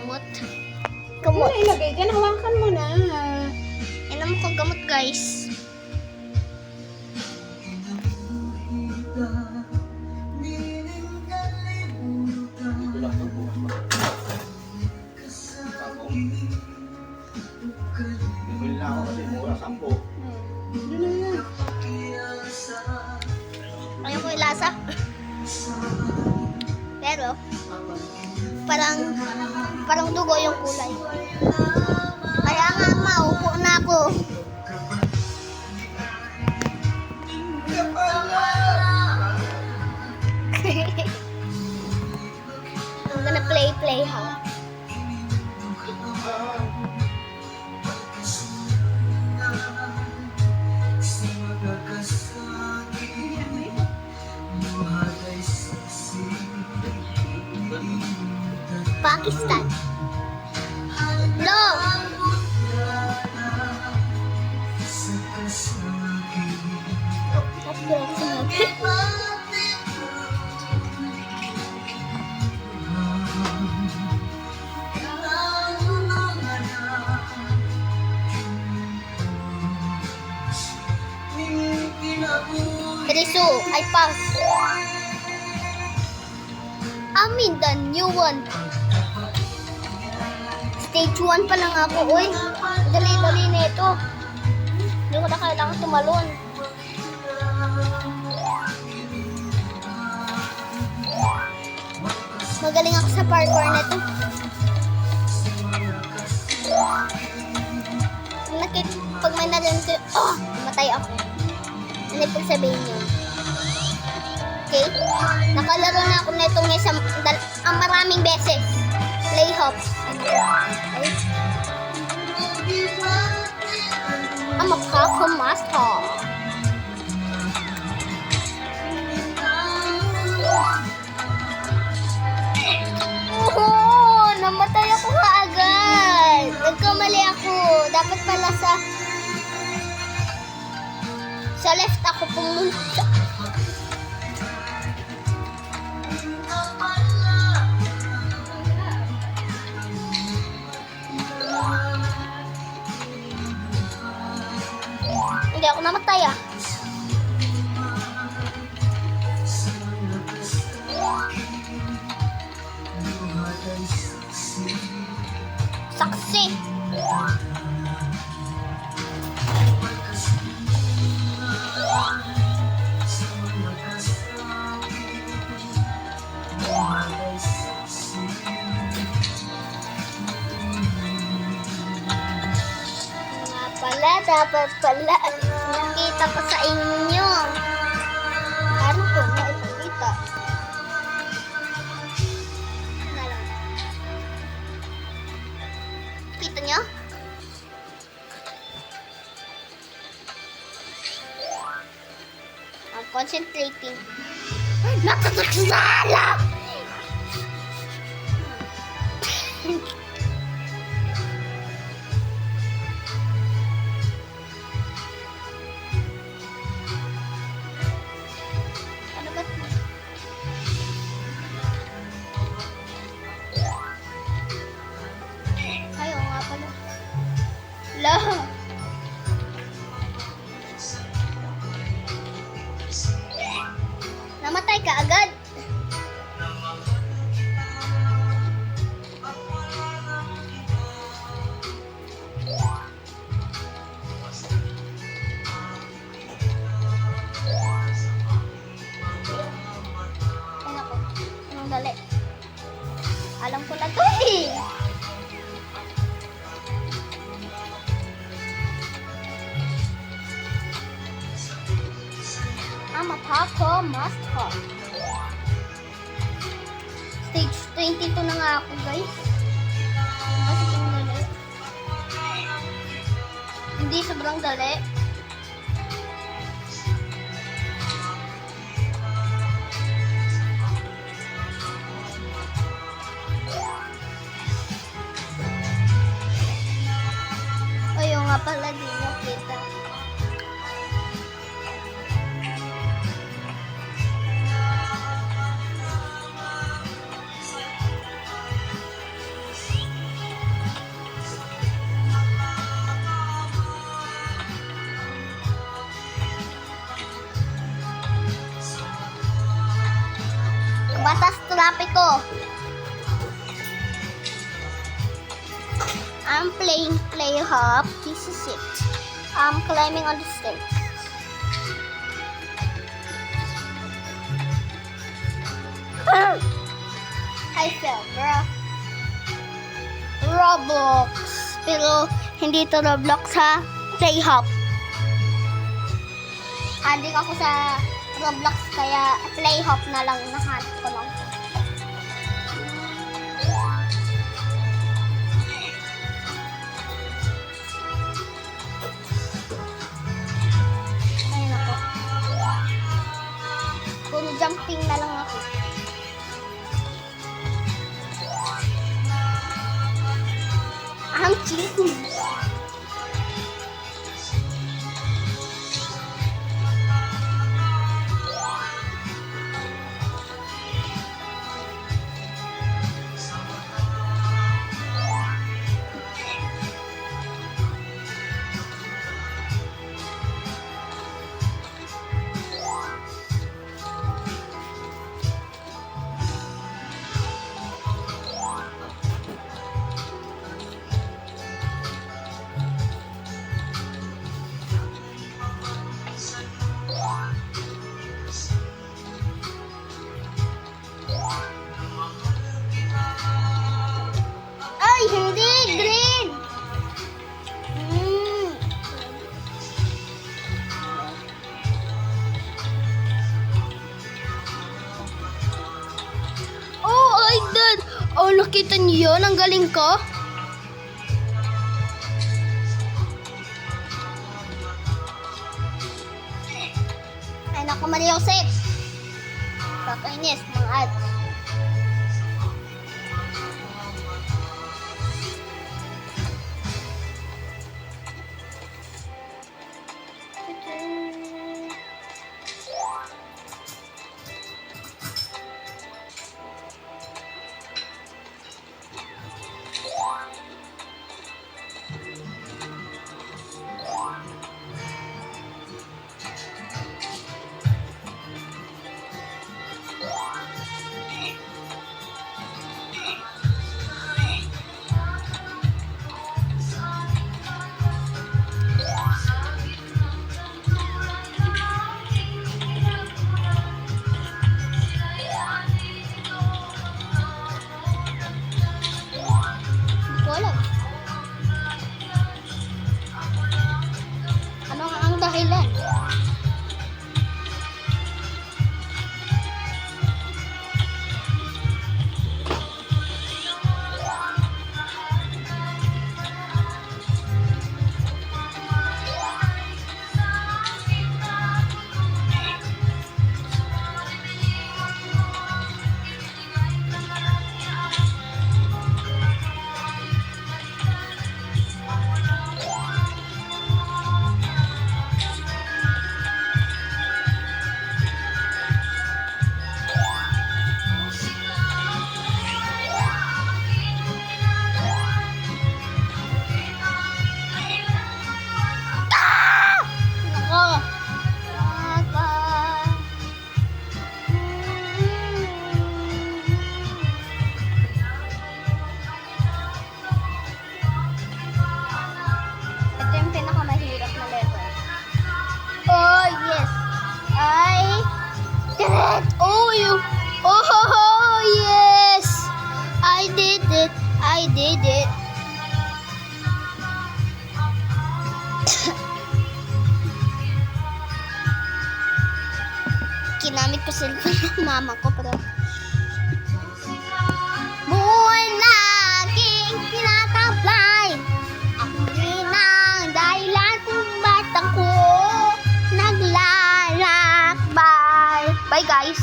Gamot. Gamot. Ano ilagay dyan? Hawakan mo na. Inom ko gamot, guys. Ito lang pagbukas mo. Bibili na ako kasi mura, 10. Yun na yan. Ayaw ko yung lasa. Pero, parang dugo yung kulay. Kaya nga, maupo na ako. I'm gonna play, ha? Pakistan. No! Risu, I pass. Amin, the new one. Stage 1 pa lang ako, uy. Dali-dali na ito. Hindi ko na kailangan tumalon. Magaling ako sa parkour na ito. Pag may narinig ko, matay ako. Ano yung sabihin niyo? Okay? Nakalaro na ako na itong maraming beses. Play hops. Okay? I'm a Paco master. Namatay ako kaagad. Nagkamali ako. Dapat pala sa left ako pumunta. Hindi ako namatay, ah. Saksi. Dapat pala nakita ko sa inyo. Ano ko na ipakita? Kita nyo? I'm concentrating. Nakakagsala! Lah. Namatay ka agad. Anong dali? Alam ko na to eh. I'm a Paco master. Stage 22 na nga ako, guys. Kasi dali. Hindi sobrang dali. Ayaw nga pala, di nakita. Batas trapiko. I'm playing play hop. This is it. I'm climbing on the stairs. I fell, bro. Roblox. Pero hindi to Roblox ha. Play hop. Adik ako sa Roblox kaya play hop na lang nahanap ko lang. Ayun ako. Puro jumping na lang ako. I'm cheating. Ay, hindi! Green! Oh, I did! Oh, nakita niyo yun? Ang galing ko. Ay, naku, Maria Joseph. Kakainis, mga ads. Wala. Ano ang dahilan? Ito yung pinakamahirap na level. Oh, yes. I did it. Oh, you. Oh, yes. I did it. I did it. Kinamit ko cellphone ng mama ko pero